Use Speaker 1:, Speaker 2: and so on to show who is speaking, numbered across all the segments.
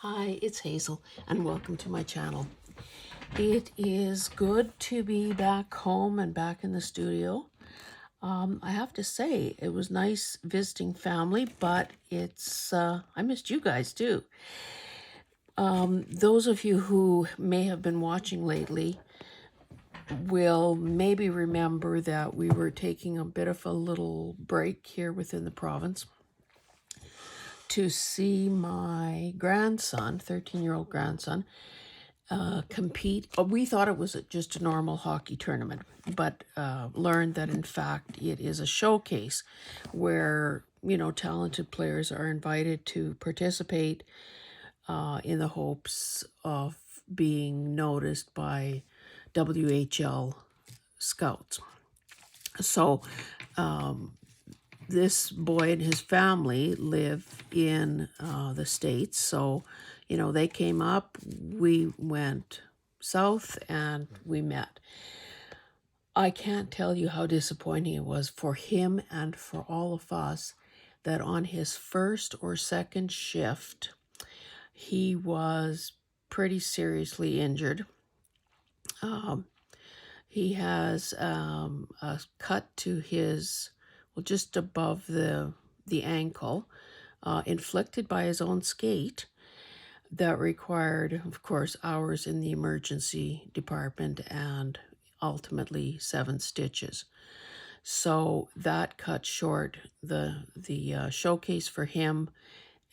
Speaker 1: Hi, it's Hazel, and welcome to my channel. It is good to be back home and back in the studio. I have to say, it was nice visiting family, but I missed you guys too. Those of you who may have been watching lately will maybe remember that we were taking a bit of a little break here within the province to see my grandson, 13-year-old grandson, compete. We thought it was just a normal hockey tournament, but learned that in fact it is a showcase where, talented players are invited to participate in the hopes of being noticed by WHL scouts. So this boy and his family live in the States. So, they came up, we went south, and we met. I can't tell you how disappointing it was for him and for all of us that on his first or second shift, he was pretty seriously injured. He has a cut to his, just above the ankle, inflicted by his own skate, that required, of course, hours in the emergency department and ultimately 7 stitches. So that cut short the showcase for him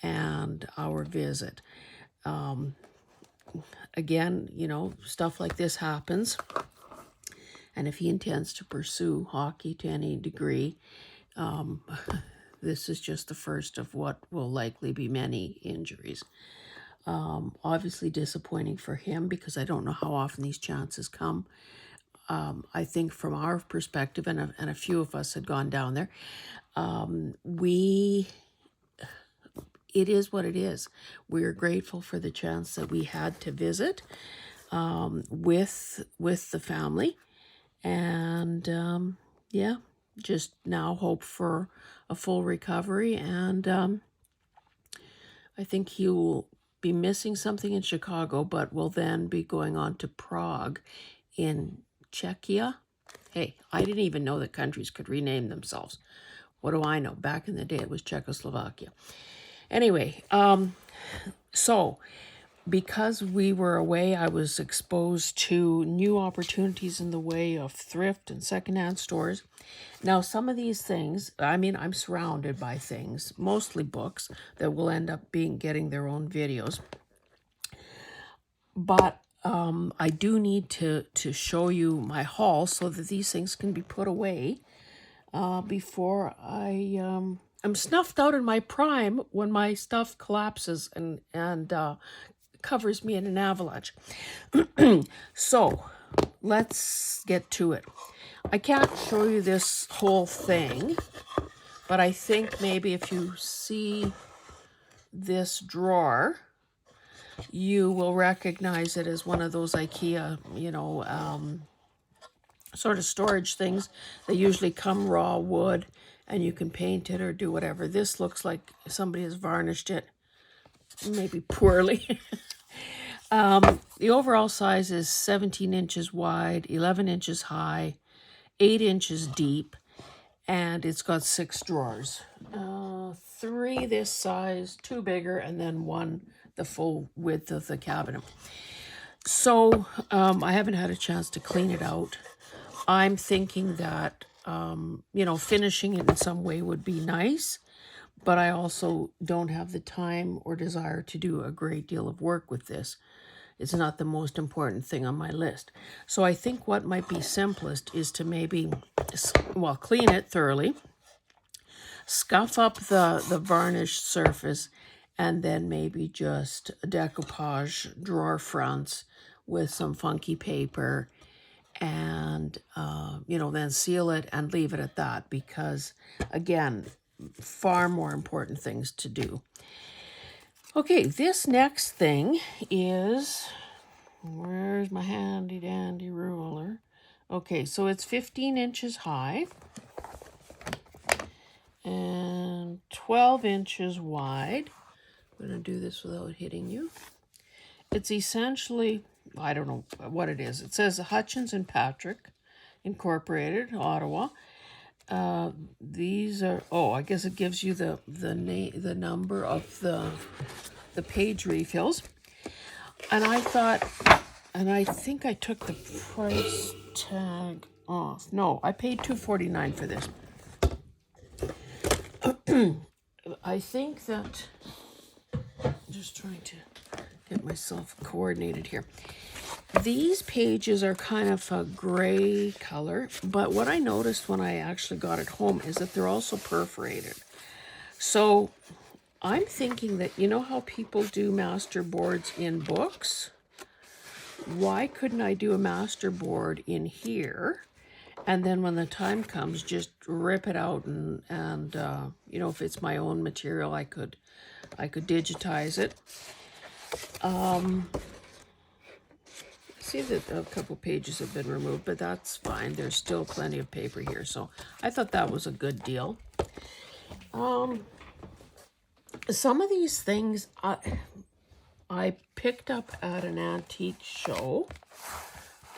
Speaker 1: and our visit. Again, stuff like this happens. And if he intends to pursue hockey to any degree, this is just the first of what will likely be many injuries. Obviously disappointing for him because I don't know how often these chances come. I think from our perspective, and a few of us had gone down there, it is what it is. We are grateful for the chance that we had to visit with the family. And yeah, just now hope for a full recovery. And I think he will be missing something in Chicago, but will then be going on to Prague in Czechia. Hey, I didn't even know that countries could rename themselves. What do I know? Back in the day, it was Czechoslovakia. Anyway, so because we were away, I was exposed to new opportunities in the way of thrift and secondhand stores. Now, some of these things, I'm surrounded by things, mostly books, that will end up getting their own videos. But I do need to show you my haul so that these things can be put away before I'm snuffed out in my prime when my stuff collapses and covers me in an avalanche. So let's get to it. I can't show you this whole thing, but I think maybe if you see this drawer, you will recognize it as one of those IKEA, sort of storage things. They usually come raw wood and you can paint it or do whatever. This looks like somebody has varnished it, maybe poorly. The overall size is 17 inches wide, 11 inches high, 8 inches deep, and it's got 6 drawers. 3 this size, 2 bigger, and then 1 the full width of the cabinet. So I haven't had a chance to clean it out. I'm thinking that, finishing it in some way would be nice, but I also don't have the time or desire to do a great deal of work with this. It's not the most important thing on my list. So I think what might be simplest is to maybe, clean it thoroughly, scuff up the varnished surface, and then maybe just decoupage drawer fronts with some funky paper and, then seal it and leave it at that because, again, far more important things to do. Okay, this next thing is, where's my handy dandy ruler? Okay, so it's 15 inches high and 12 inches wide I'm going to do this without hitting you. It's essentially, I don't know what it is. It says Hutchins and Patrick Incorporated, Ottawa. These are, oh, I guess it gives you the number of the page refills. And I thought, and I think I took the price tag off. No, I paid $2.49 for this. I think that, I'm just trying to get myself coordinated here. These pages are kind of a gray color, but what I noticed when I actually got it home is that they're also perforated. So I'm thinking that, you know how people do master boards in books? Why couldn't I do a master board in here? And then when the time comes, just rip it out and you know, if it's my own material, I could digitize it. See that a couple pages have been removed, but that's fine. There's still plenty of paper here, so I thought that was a good deal. Some of these things I picked up at an antique show.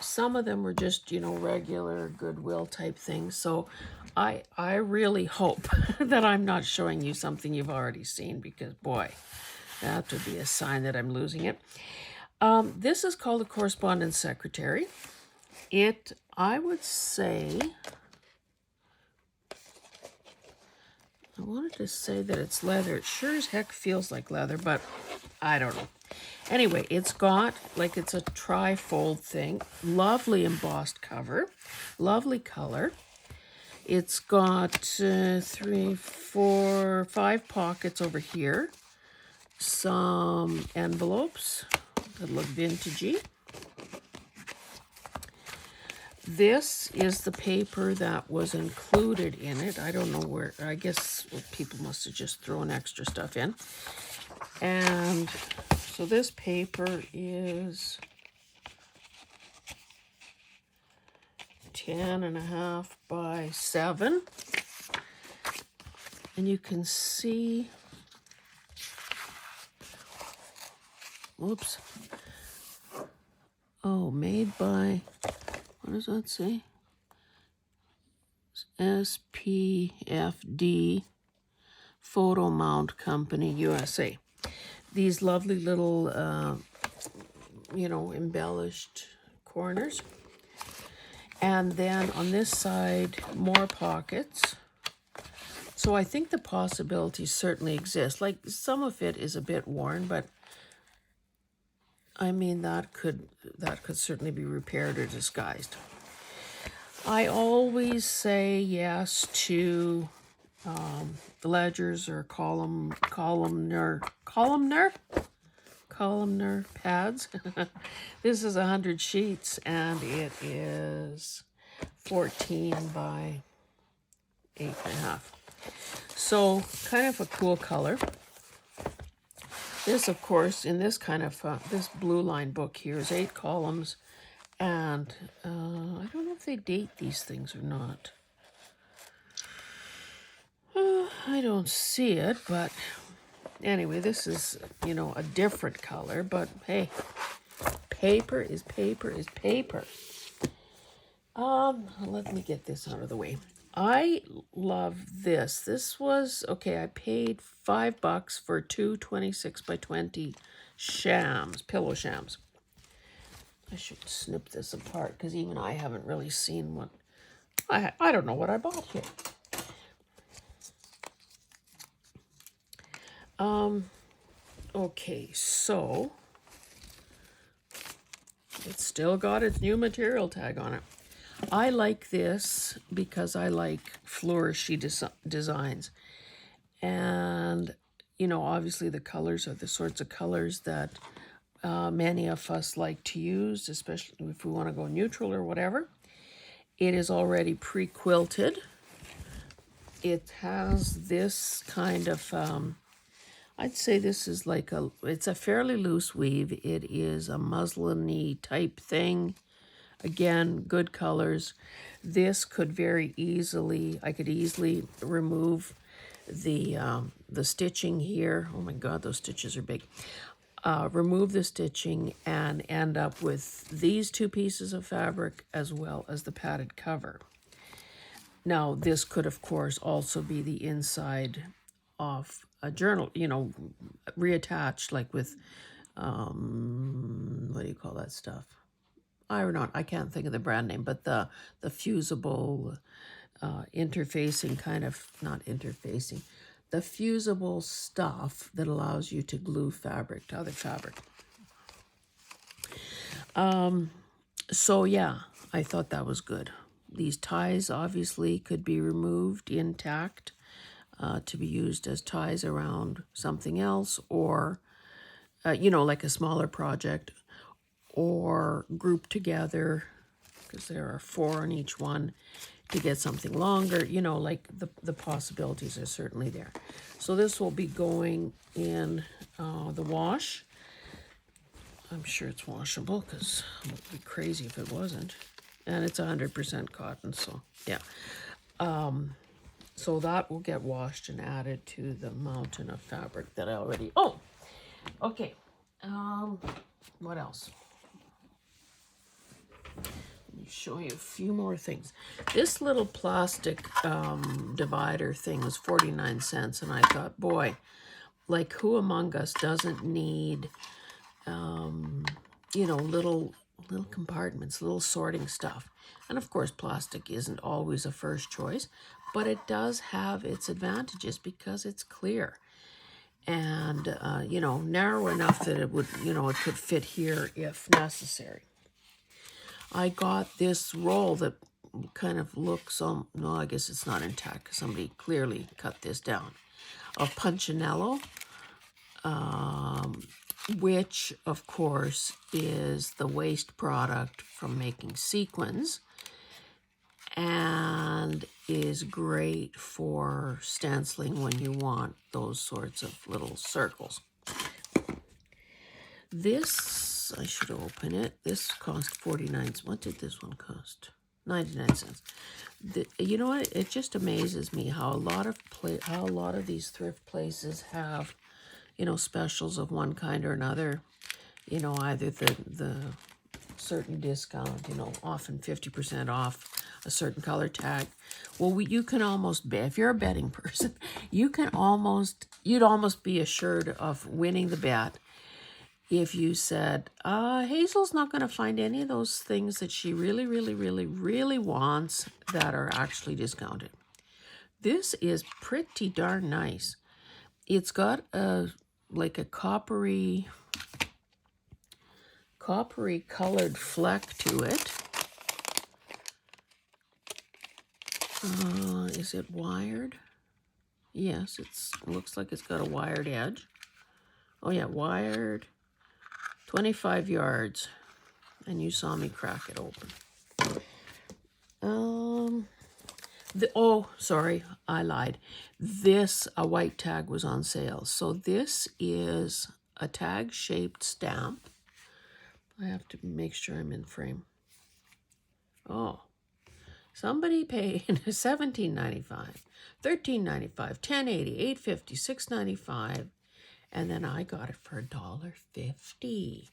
Speaker 1: Some of them were just, you know, regular Goodwill type things. So I really hope that I'm not showing you something you've already seen, because boy, that would be a sign that I'm losing it. This is called the Correspondence Secretary. I would say, I wanted to say that it's leather. It sure as heck feels like leather, but I don't know. Anyway, it's got, like, it's a tri-fold thing. Lovely embossed cover. Lovely color. It's got 3, 4, 5 pockets over here. Some envelopes that look vintagey. This is the paper that was included in it. I don't know where, I guess people must have just thrown extra stuff in. And so this paper is 10.5 by 7. And you can see, whoops. Oh, made by, what does that say? SPFD Photo Mount Company, USA. These lovely little, you know, embellished corners. And then on this side, more pockets. So I think the possibilities certainly exist. Like, some of it is a bit worn, but I mean, that could certainly be repaired or disguised. I always say yes to ledgers or columnar pads. This is 100 sheets, and it is 14 by 8.5. So kind of a cool color. This, of course, in this kind of this blue line book here is 8 columns, and I don't know if they date these things or not. I don't see it, but anyway, this is, you know, a different color, but hey, paper is paper is paper. Let me get this out of the way. I love this. This was, okay, I paid $5 for 2 26 by 20 shams, pillow shams. I should snip this apart, because even I haven't really seen what, I don't know what I bought here. Okay, so it's still got its new material tag on it. I like this because I like flourishy designs. And, you know, obviously the colors are the sorts of colors that many of us like to use, especially if we want to go neutral or whatever. It is already pre-quilted. It has this kind of, I'd say this is like it's a fairly loose weave. It is a muslin-y type thing. Again, good colors. This could very easily, I could easily remove the the stitching here. Oh my God, those stitches are big. Remove the stitching and end up with these two pieces of fabric as well as the padded cover. Now, this could, of course, also be the inside of a journal, you know, reattached, like with, what do you call that stuff? I can't think of the brand name, but the fusible interfacing kind of, not interfacing, the fusible stuff that allows you to glue fabric to other fabric. So yeah, I thought that was good. These ties obviously could be removed intact to be used as ties around something else, or, you know, like a smaller project, or grouped together, because there are 4 on each one, to get something longer. You know, like the possibilities are certainly there. So this will be going in the wash. I'm sure it's washable, because it would be crazy if it wasn't. And it's 100% cotton, so yeah. So that will get washed and added to the mountain of fabric that I already... Oh, okay. What else? Let me show you a few more things. This little plastic divider thing was 49 cents, and I thought, boy, like who among us doesn't need, you know, little compartments, little sorting stuff. And of course, plastic isn't always a first choice, but it does have its advantages because it's clear and, you know, narrow enough that it would, you know, it could fit here if necessary. I got this roll that kind of looks, no, I guess it's not intact because somebody clearly cut this down, of Punchinello, which, of course, is the waste product from making sequins and is great for stenciling when you want those sorts of little circles. This, I should open it. This cost 49 cents. What did this one cost? 99 cents. You know what? It just amazes me how a lot of these thrift places have, you know, specials of one kind or another. You know, either the certain discount, you know, often 50% off a certain color tag. Well, you can almost bet, if you're a betting person, you'd almost be assured of winning the bet if you said, Hazel's not going to find any of those things that she really, really, really, really wants that are actually discounted. This is pretty darn nice. It's got like a coppery colored fleck to it. Is it wired? Yes, it looks like it's got a wired edge. Oh yeah, wired. 25 yards. And you saw me crack it open. Oh, sorry, I lied. A white tag was on sale. So this is a tag-shaped stamp. I have to make sure I'm in frame. Oh, somebody paid $17.95, $13.95, $10.80, $8.50, $6.95, and then I got it for $1.50.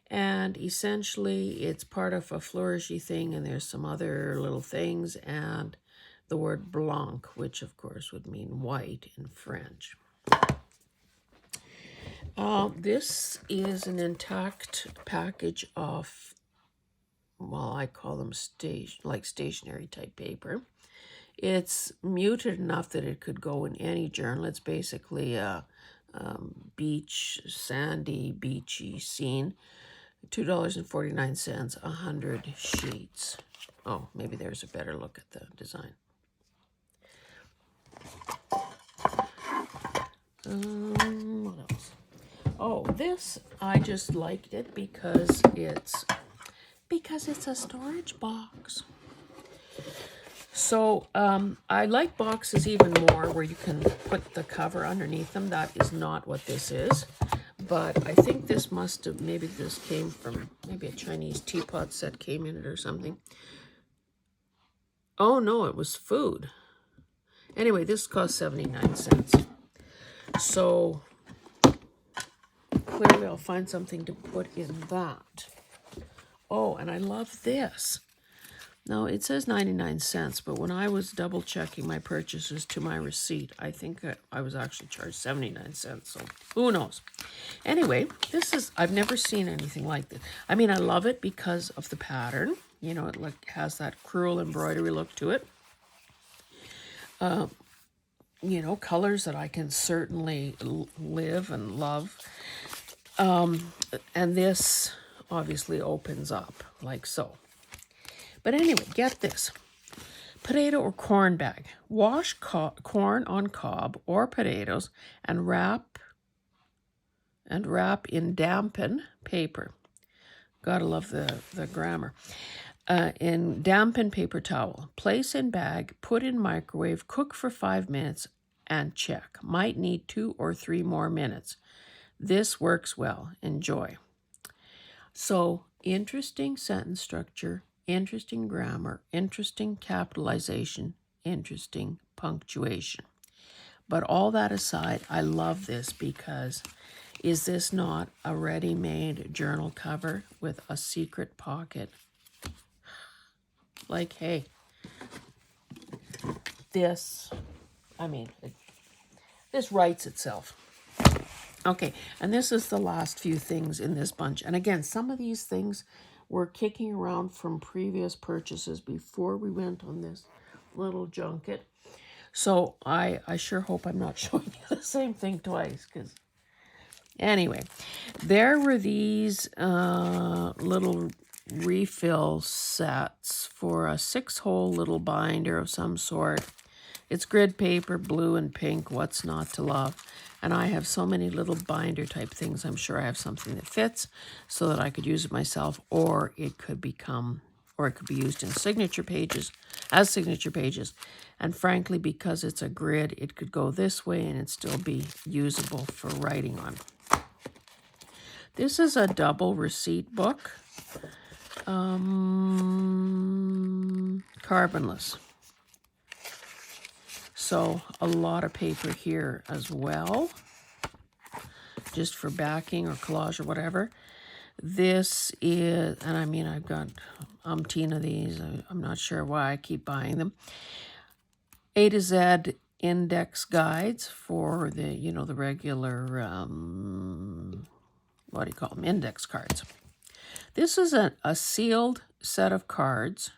Speaker 1: And essentially, it's part of a flourishy thing, and there's some other little things, and the word blanc, which of course would mean white in French. This is an intact package of, well, I call them stationery type paper. It's muted enough that it could go in any journal. It's basically a sandy, beachy scene. $2.49, 100 sheets. Oh, maybe there's a better look at the design. What else? Oh, this, I just liked it because it's a storage box. So I like boxes even more where you can put the cover underneath them. That is not what this is. But I think this must have, maybe this came from, maybe a Chinese teapot set came in it or something. Oh no, it was food. Anyway, this cost 79 cents. So clearly I'll find something to put in that. Oh, and I love this. Now, it says 99 cents, but when I was double checking my purchases to my receipt, I think I was actually charged 79 cents, so who knows. Anyway, this is, I've never seen anything like this. I mean, I love it because of the pattern. You know, it like has that crewel embroidery look to it. You know, colors that I can certainly live and love. And this obviously opens up like so. But anyway, get this. Potato or corn bag. Wash corn on cob or potatoes and wrap in dampen paper. Gotta love the grammar. In dampen paper towel. Place in bag, put in microwave, cook for 5 minutes, and check. Might need 2 or 3 more minutes. This works well. Enjoy. So, interesting sentence structure, interesting grammar, interesting capitalization, interesting punctuation. But all that aside, I love this because is this not a ready-made journal cover with a secret pocket? Like, hey, this, I mean, this writes itself. Okay, and this is the last few things in this bunch. And again, some of these things were kicking around from previous purchases before we went on this little junket. So I sure hope I'm not showing you the same thing twice. Because anyway, there were these little refill sets for a 6-hole little binder of some sort. It's grid paper, blue and pink, what's not to love? And I have so many little binder type things. I'm sure I have something that fits so that I could use it myself, or it could be used in signature pages, as signature pages. And frankly, because it's a grid, it could go this way and it'd still be usable for writing on. This is a double receipt book, carbonless. So a lot of paper here as well, just for backing or collage or whatever. This is, and I mean, I've got umpteen of these. I'm not sure why I keep buying them. A to Z index guides for the, you know, the regular, what do you call them, index cards. This is a sealed set of cards,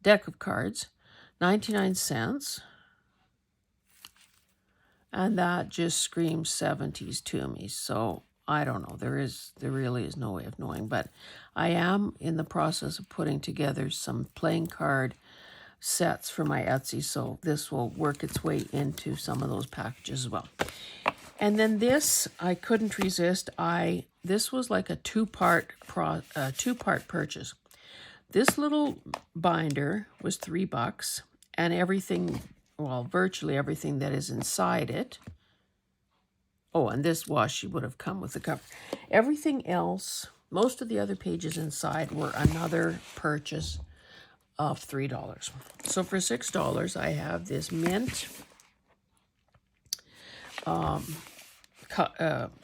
Speaker 1: deck of cards, 99 cents. And that just screams 70s to me. So I don't know. There really is no way of knowing. But I am in the process of putting together some playing card sets for my Etsy. So this will work its way into some of those packages as well. And then this, I couldn't resist. This was like a two-part purchase. This little binder was $3, and everything, well, virtually everything that is inside it. Oh, and this washi would have come with the cover. Everything else, most of the other pages inside were another purchase of $3. So for $6, I have this mint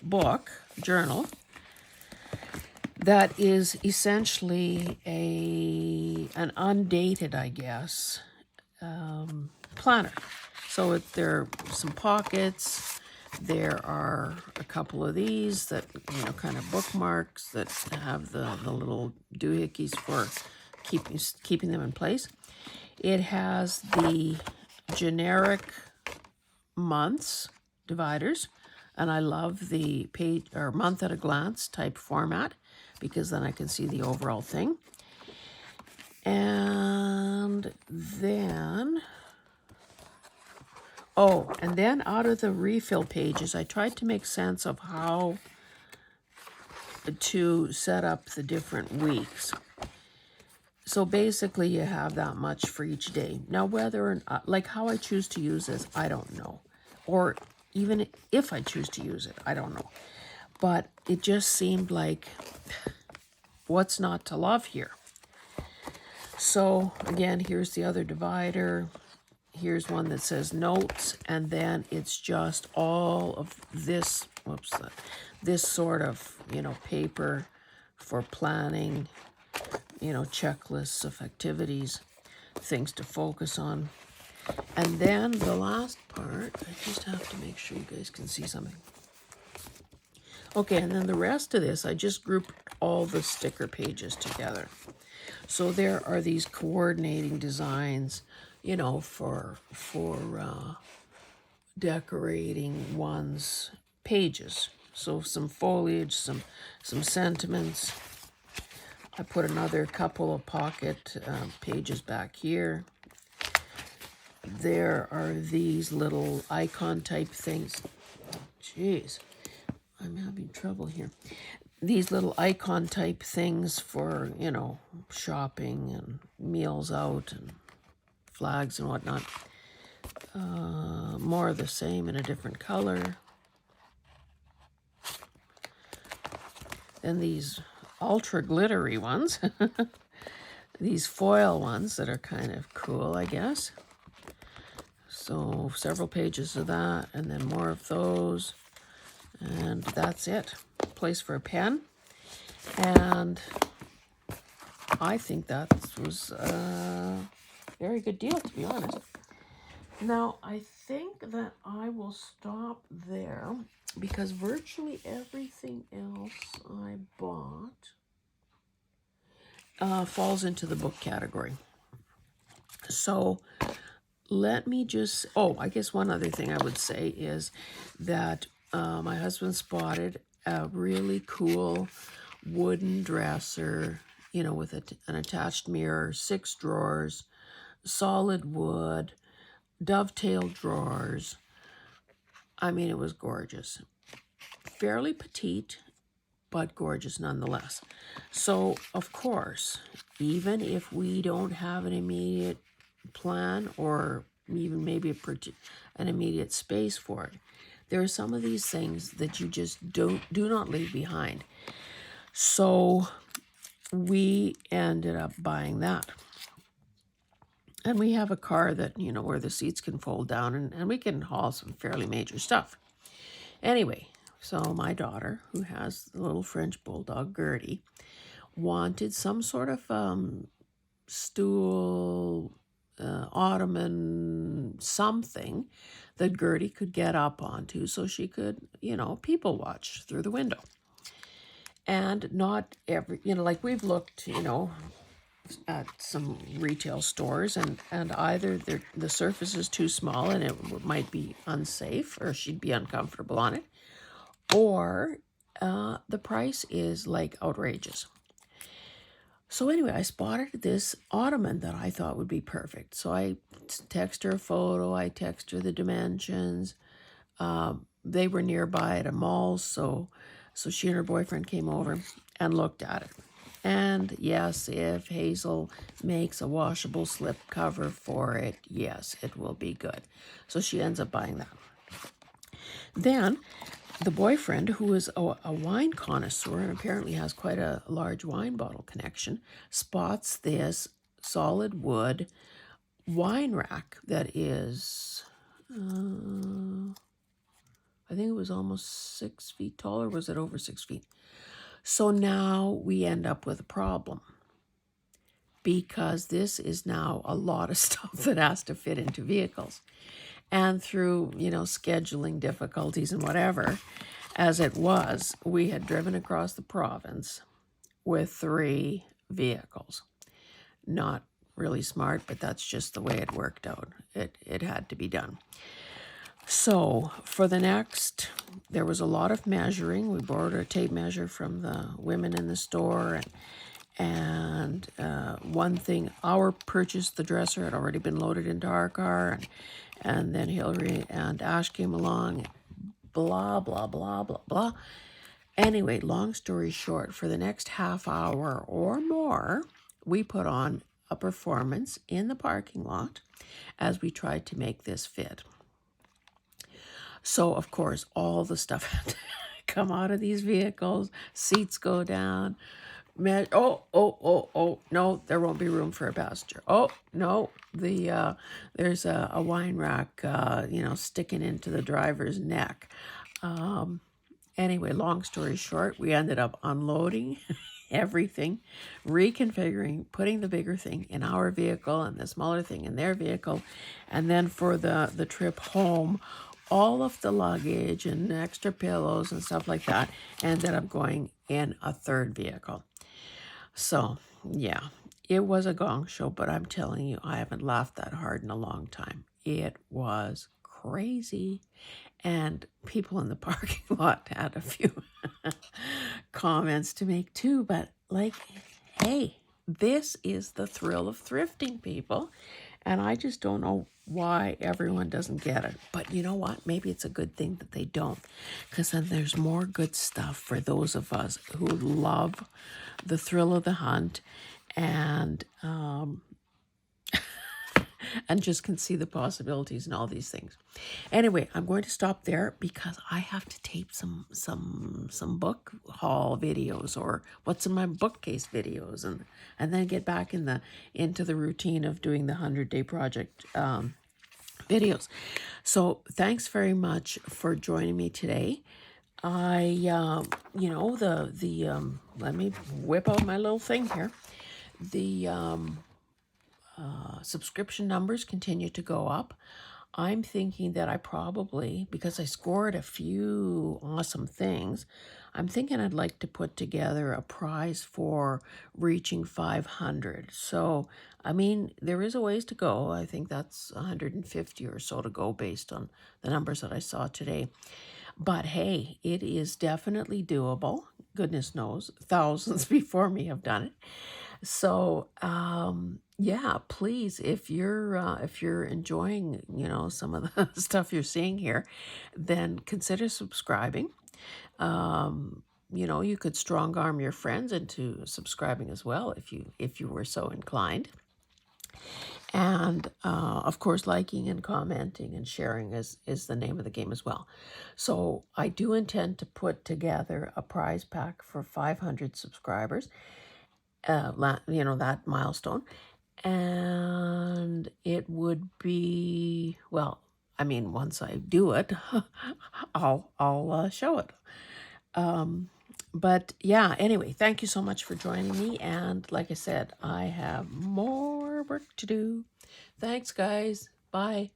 Speaker 1: book, journal, that is essentially an undated, I guess, planner. So there are some pockets. There are a couple of these that, you know, kind of bookmarks that have the little doohickeys for keeping them in place. It has the generic months dividers, and I love the page or month at a glance type format because then I can see the overall thing. And then, and then out of the refill pages, I tried to make sense of how to set up the different weeks. So basically you have that much for each day. Now whether or not, like how I choose to use this, I don't know. Or even if I choose to use it, I don't know. But it just seemed like, what's not to love here? So again, here's the other divider. here's one that says notes, and then it's just all of this, this sort of, paper for planning, checklists of activities, things to focus on. And then the last part, I just have to make sure you guys can see something. Okay, and then the rest of this, I just grouped all the sticker pages together. So there are these coordinating designs, for decorating one's pages. So some foliage, some sentiments. I put another couple of pocket pages back here. There are these little icon type things. Jeez, I'm having trouble here. These little icon type things for, shopping and meals out and flags and whatnot. More of the same in a different color. Then these ultra glittery ones. These foil ones that are kind of cool, I guess. So several pages of that, and then more of those. And that's it. Place for a pen. And I think that was a very good deal, to be honest. Now, I think that I will stop there because virtually everything else I bought falls into the book category. So let me just, I guess one other thing I would say is that my husband spotted a really cool wooden dresser, with an attached mirror, 6 drawers, solid wood, dovetail drawers. I mean, it was gorgeous. Fairly petite, but gorgeous nonetheless. So, of course, even if we don't have an immediate plan or even maybe an immediate space for it, there are some of these things that you just do not leave behind. So we ended up buying that. And we have a car that, where the seats can fold down and we can haul some fairly major stuff. Anyway, so my daughter, who has the little French Bulldog, Gertie, wanted some sort of stool, ottoman, something that Gertie could get up onto so she could, people watch through the window. And not every, like we've looked, at some retail stores and either the surface is too small and it might be unsafe or she'd be uncomfortable on it, or the price is like outrageous. So anyway, I spotted this ottoman that I thought would be perfect. So I text her a photo, I text her the dimensions. They were nearby at a mall, so she and her boyfriend came over and looked at it. And yes, if Hazel makes a washable slip cover for it, yes, it will be good. So she ends up buying that. Then the boyfriend, who is a wine connoisseur and apparently has quite a large wine bottle connection, spots this solid wood wine rack that is, I think it was almost 6 feet tall, or was it over 6 feet? So now we end up with a problem because this is now a lot of stuff that has to fit into vehicles. And through, scheduling difficulties and whatever, as it was, we had driven across the province with 3 vehicles. Not really smart, but that's just the way it worked out. It had to be done. So for the next, there was a lot of measuring. We borrowed a tape measure from the women in the store. And one thing, our purchase, the dresser, had already been loaded into our car. And then Hillary and Ash came along. Blah, blah, blah, blah, blah. Anyway, long story short, for the next half hour or more, we put on a performance in the parking lot as we tried to make this fit. So, of course, all the stuff had to come out of these vehicles, seats go down, Oh, no, there won't be room for a passenger. Oh, no, there's a wine rack, sticking into the driver's neck. Anyway, long story short, we ended up unloading everything, reconfiguring, putting the bigger thing in our vehicle and the smaller thing in their vehicle. And then for the trip home, all of the luggage and extra pillows and stuff like that ended up going in a third vehicle. So, yeah, it was a gong show, but I'm telling you, I haven't laughed that hard in a long time. It was crazy. And people in the parking lot had a few comments to make too, but like, hey, this is the thrill of thrifting, people. And I just don't know why everyone doesn't get it. But you know what? Maybe it's a good thing that they don't, because then there's more good stuff for those of us who love the thrill of the hunt and just can see the possibilities and all these things. Anyway, I'm going to stop there because I have to tape some book haul videos or what's in my bookcase videos, and then get back into the routine of doing the 100-day project videos. So thanks very much for joining me today. Let me whip out my little thing here. The subscription numbers continue to go up. I'm thinking that I probably, because I scored a few awesome things, I'm thinking I'd like to put together a prize for reaching 500. So, I mean, there is a ways to go. I think that's 150 or so to go based on the numbers that I saw today. But hey, it is definitely doable. Goodness knows, thousands before me have done it. So, yeah, please, if you're enjoying, some of the stuff you're seeing here, then consider subscribing. You could strong arm your friends into subscribing as well if you were so inclined. And of course, liking and commenting and sharing is the name of the game as well. So I do intend to put together a prize pack for 500 subscribers. That milestone. And it would be, well, I mean, once I do it, I'll show it. But yeah, anyway, thank you so much for joining me. And like I said, I have more work to do. Thanks, guys. Bye.